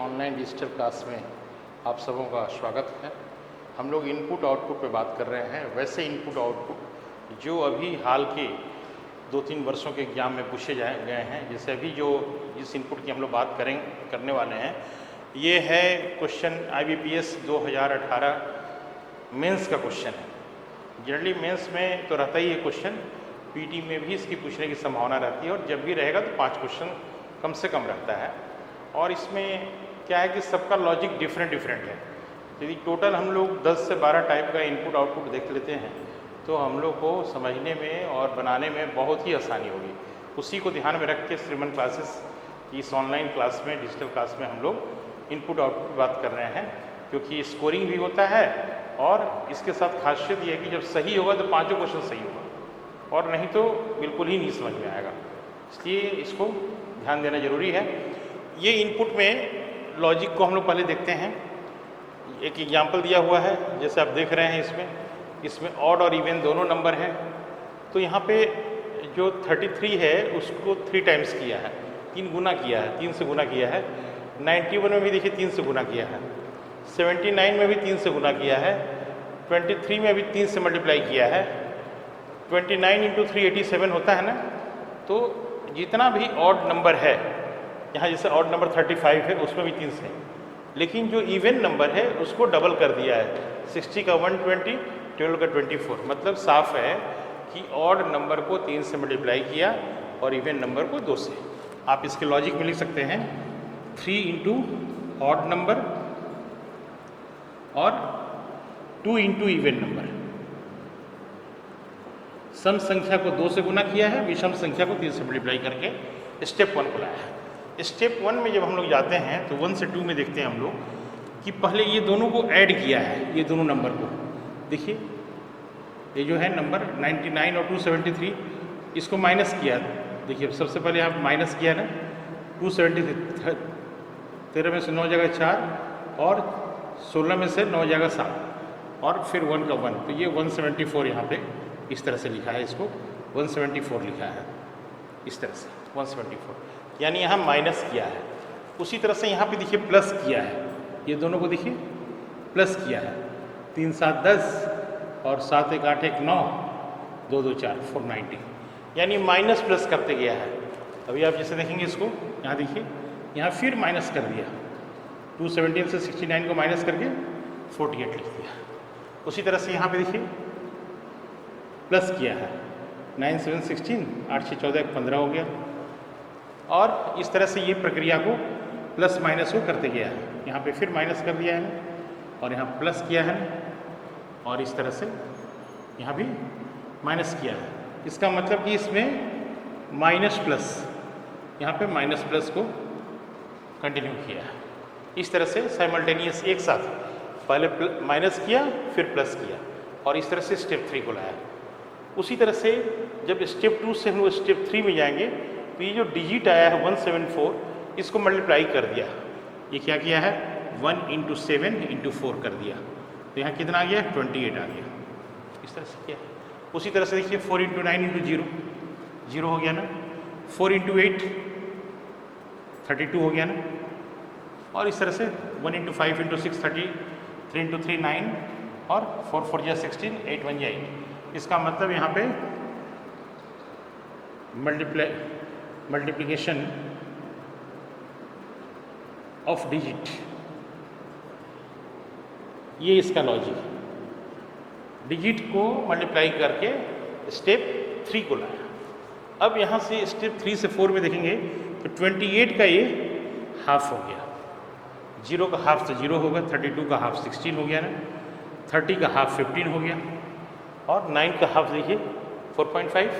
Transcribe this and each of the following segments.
Online digital class में आप सबों का स्वागत है। हम लोग इनपुट आउटपुट पे बात कर रहे हैं। वैसे इनपुट आउटपुट जो अभी हाल के 2-3 वर्षों के एग्जाम में पूछे गए हैं, जैसे अभी जो जिस इनपुट की हम लोग बात करने वाले हैं, ये है क्वेश्चन IBPS 2018 मेंस का क्वेश्चन है। जनरली मेंस में तो रहता ही है क्वेश्चन, पीटी में भी इसकी पूछने की संभावना रहती है और जब भी रहेगा तो 5 क्वेश्चन कम से कम रहता है। और इसमें क्या है कि सबका लॉजिक डिफरेंट है। यदि टोटल हम लोग 10 से 12 टाइप का इनपुट आउटपुट देख लेते हैं तो हम लोग को समझने में और बनाने में बहुत ही आसानी होगी। उसी को ध्यान में रख के श्रीमन क्लासेस इस ऑनलाइन क्लास में, डिजिटल क्लास में हम लोग इनपुट आउटपुट की बात कर रहे हैं, क्योंकि स्कोरिंग भी होता है और इसके साथ खासियत ये है कि जब सही होगा तो 5 क्वेश्चन सही होगा और नहीं तो बिल्कुल ही नहीं समझ में आएगा। इसलिए इसको ध्यान देना जरूरी है। ये इनपुट में लॉजिक को हम लोग पहले देखते हैं। एक एग्जाम्पल दिया हुआ है, जैसे आप देख रहे हैं इसमें ऑड और इवन दोनों नंबर हैं। तो यहाँ पे जो 33 है उसको 3 टाइम्स किया है, 3 गुना किया है, 3 से गुना किया है। 91 में भी देखिए 3 से गुना किया है, 79 में भी 3 से गुना किया है, 23 में भी 3 से मल्टीप्लाई किया है। 29 इंटू 3 87 होता है ना। तो जितना भी ऑड नंबर है, यहाँ जैसे ऑड नंबर 35 है उसमें भी 3 से, लेकिन जो इवन नंबर है उसको डबल कर दिया है। 60 का 120, 12 का 24। मतलब साफ है कि ऑड नंबर को 3 से मल्टीप्लाई किया और इवन नंबर को 2 से। आप इसके लॉजिक में लिख सकते हैं 3 इंटू ऑड नंबर और 2 इंटू इवन नंबर। सम संख्या को 2 से गुना किया है, विषम संख्या को 3 से मल्टीप्लाई करके स्टेप 1 को लाया है। स्टेप 1 में जब हम लोग जाते हैं तो 1 से 2 में देखते हैं हम लोग कि पहले ये दोनों को ऐड किया है, ये दोनों नंबर को। देखिए ये जो है नंबर 99 और 273, इसको माइनस किया। देखिए सबसे पहले यहाँ माइनस किया ना, 273, 13 में से 9 जाएगा 4 और 16 में से 9 जाएगा 7 और फिर 1 का 1। तो ये 174 यहाँ पे इस तरह से लिखा है, इसको 174 लिखा है इस तरह से 174, यानी यहाँ माइनस किया है। उसी तरह से यहाँ पे देखिए प्लस किया है, ये दोनों को देखिए प्लस किया है। 3 7 10 और 7 1 8 1 9, 2 2 4 490, यानी माइनस प्लस करते गया है। अभी आप जैसे देखेंगे इसको, यहाँ देखिए यहाँ फिर माइनस कर दिया, 217 से 69 को माइनस करके 48 लिख दिया। उसी तरह से यहाँ पे देखिए प्लस किया है, 9 7 16, 8 6 14 15 हो गया। और इस तरह से ये प्रक्रिया को प्लस माइनस को करते गया है। यहाँ पे फिर माइनस कर दिया है और यहाँ प्लस किया है और इस तरह से यहाँ भी माइनस किया है। इसका मतलब कि इसमें माइनस प्लस, यहाँ पे माइनस प्लस को कंटिन्यू किया है। इस तरह से साइमल्टेनियस एक साथ पहले माइनस किया फिर प्लस किया और इस तरह से स्टेप 3 को लाया। उसी तरह से जब स्टेप 2 से हम लोग स्टेप 3 में जाएंगे तो ये जो डिजिट आया है 174, इसको मल्टीप्लाई कर दिया। ये क्या किया है, 1 इंटू 7 इंटू 4 कर दिया। तो यहाँ कितना आ गया, 28 आ गया। इस तरह से किया। उसी तरह से देखिए 4 इंटू 9 इंटू 0, 0 हो गया ना। 4 इंटू 8 32 हो गया ना। और इस तरह से 1 इंटू 5 इंटू 6 30, 3 इंटू 3 9 और 4 4 जा 16, 8 1 जा 8। इसका मतलब यहाँ पे मल्टीप्लिकेशन ऑफ डिजिट, ये इसका लॉजिक है। डिजिट को मल्टीप्लाई करके स्टेप 3 को लाया। अब यहाँ से स्टेप 3 से 4 में देखेंगे तो 28 का ये हाफ हो गया, 0 का हाफ तो 0 होगा, 32 का हाफ 16 हो गया ना, 30 का हाफ 15 हो गया और 9 का हाफ देखिए 4.5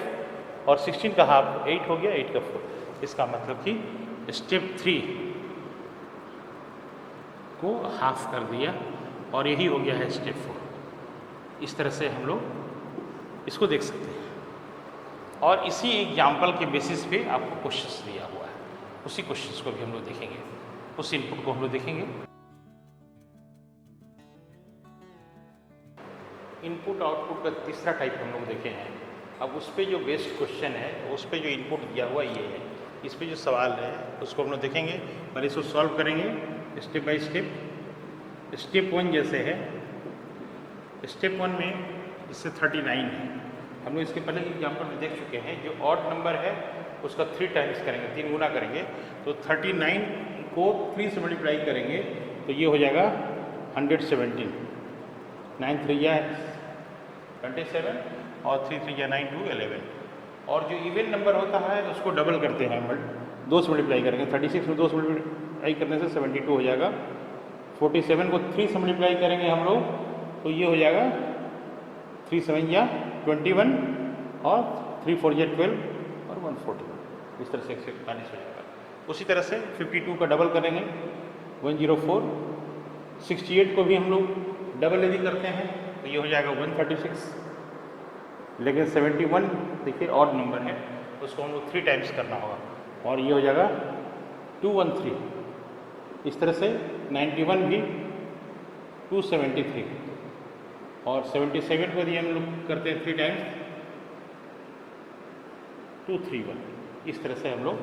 और 16 का हाफ 8 हो गया, 8 का 4। इसका मतलब कि स्टेप 3 को हाफ कर दिया और यही हो गया है स्टेप 4। इस तरह से हम लोग इसको देख सकते हैं और इसी एग्जाम्पल के बेसिस पे आपको क्वेश्चंस दिया हुआ है। उसी क्वेश्चंस को भी हम लोग देखेंगे, उस इनपुट को हम लोग देखेंगे। इनपुट आउटपुट का तीसरा टाइप हम लोग देखे हैं। अब उस पर जो बेस्ड क्वेश्चन है, उस पर जो इनपुट दिया हुआ ये है, इस पर जो सवाल है उसको हम लोग देखेंगे। पहले इसको सॉल्व करेंगे स्टेप बाय स्टेप। स्टेप 1 जैसे है, स्टेप 1 में इससे 39 है, हम लोग इसके पहले एग्जाम्पल में देख चुके हैं। जो ऑड नंबर है उसका 3 टाइम्स करेंगे, 3 गुना करेंगे, तो 39 को 3 से मल्टीप्लाई करेंगे तो ये हो जाएगा 117। 9 3 या 27 और 3 3 या 9 2 11। और जो इवन नंबर होता है तो उसको डबल करते हैं, 2 से मल्टीप्लाई करेंगे। 36 में 2 से मल्टीप्लाई करने से 72 हो जाएगा। 47 को 3 से मल्टीप्लाई करेंगे हम लोग तो ये हो जाएगा 3 7 या 21 और 3 4 या 12 और 141। इस तरह से 141 हो जाएगा। उसी तरह से 52 का डबल करेंगे 104। 68 को भी हम लोग डबल यदि करते हैं तो ये हो जाएगा 136। लेकिन 71 देखिए ऑड नंबर है, उसको हम लोग 3 टाइम्स करना होगा और ये हो जाएगा 213। इस तरह से 91 भी 273 और 77 को यदि हम लोग करते हैं 3 टाइम्स 231। इस तरह से हम लोग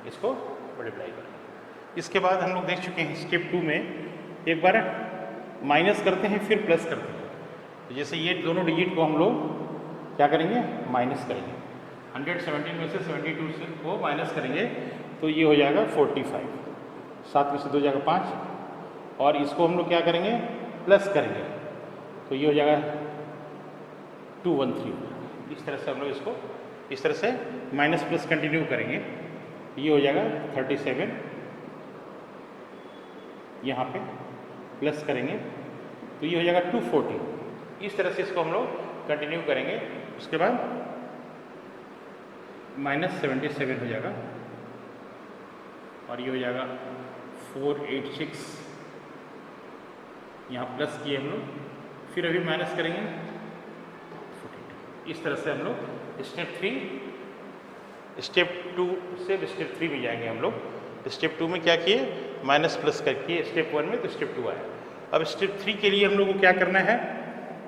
इसको मल्टीप्लाई करेंगे। इसके बाद हम लोग देख चुके हैं स्टेप 2 में एक बार माइनस करते हैं फिर प्लस करते हैं। तो जैसे ये दोनों डिजिट को हम लोग क्या करेंगे, माइनस करेंगे। 117 में से 72 से को माइनस करेंगे तो ये हो जाएगा 45। 7 में से 2 जाएगा 5 और इसको हम लोग क्या करेंगे, प्लस करेंगे तो ये हो जाएगा 213। इस तरह से हम लोग इसको इस तरह से माइनस प्लस कंटिन्यू करेंगे। ये हो जाएगा 37, यहाँ पे प्लस करेंगे तो ये हो जाएगा 240। इस तरह से इसको हम लोग कंटिन्यू करेंगे। उसके बाद -77 हो जाएगा और ये हो जाएगा 486। यहाँ प्लस किए हम लोग, फिर अभी माइनस करेंगे 42। इस तरह से हम लोग स्टेप 2 से स्टेप 3 में जाएंगे। हम लोग स्टेप 2 में क्या किए, माइनस प्लस करके स्टेप 1 में तो स्टेप 2 आया। अब स्टेप 3 के लिए हम लोग को क्या करना है,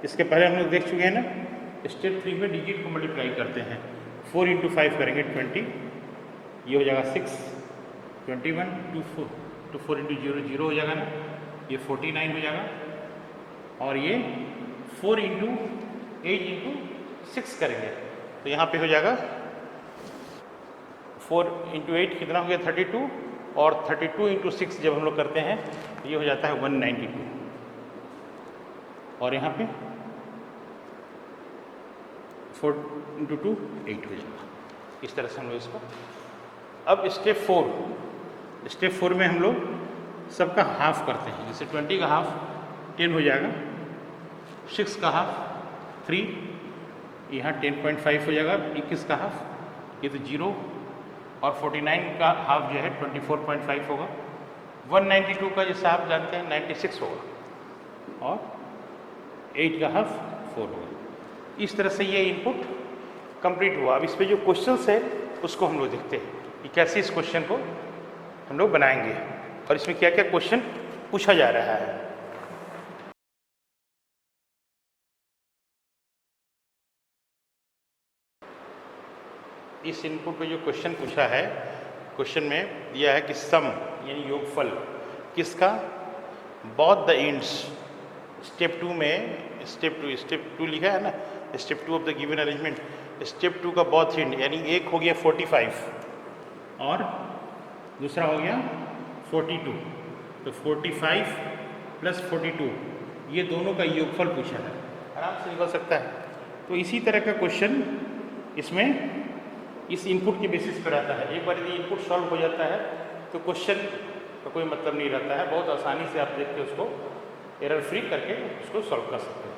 इसके पहले हम लोग देख चुके हैं ना। स्टेप 3 में डिजिट को मल्टीप्लाई करते हैं। 4 × 5 करेंगे 20, ये हो जाएगा 6। 21 2 4 × 0 0 हो जाएगा ना, ये 49 हो जाएगा। और ये 4 × 8 × 6 करेंगे तो यहाँ पे हो जाएगा 4 × 8 कितना हो गया 32 और 32 × 6 जब हम लोग करते हैं तो ये हो जाता है 192। और यहाँ पे 4 × 2 8 हो जाएगा। इस तरह से हम लोग इसको। अब स्टेप 4 में हम लोग सबका हाफ करते हैं। जैसे 20 का हाफ 10 हो जाएगा, 6 का हाफ 3, यहाँ 10.5 हो जाएगा। 21 का हाफ ये तो 0 और 49 का हाफ जो है 24.5 होगा। 192 का जैसे आप जानते हैं 96 होगा और 8 का हाफ 4 होगा। इस तरह से ये इनपुट कंप्लीट हुआ। अब इस पे जो क्वेश्चंस है उसको हम लोग देखते हैं कि कैसे इस क्वेश्चन को हम लोग बनाएंगे और इसमें क्या क्या क्वेश्चन पूछा जा रहा है। इस इनपुट पे जो क्वेश्चन पूछा है, क्वेश्चन में दिया है कि सम यानी योगफल किसका, बोथ द एंड्स। स्टेप 2 में स्टेप 2 लिखा है ना, step 2 of the given arrangement. Step 2 का बोथ एंड यानी एक हो गया 45 और दूसरा हो गया 42, तो 45 + 42 ये दोनों का योगफल पूछा है, आराम से निकल सकता है। तो इसी तरह का क्वेश्चन इसमें इस इनपुट के बेसिस पर आता है। एक बार यदि इनपुट सॉल्व हो जाता है तो क्वेश्चन का कोई मतलब नहीं रहता है, बहुत आसानी से आप देख के उसको एरर फ्री करके उसको सॉल्व कर सकते हैं।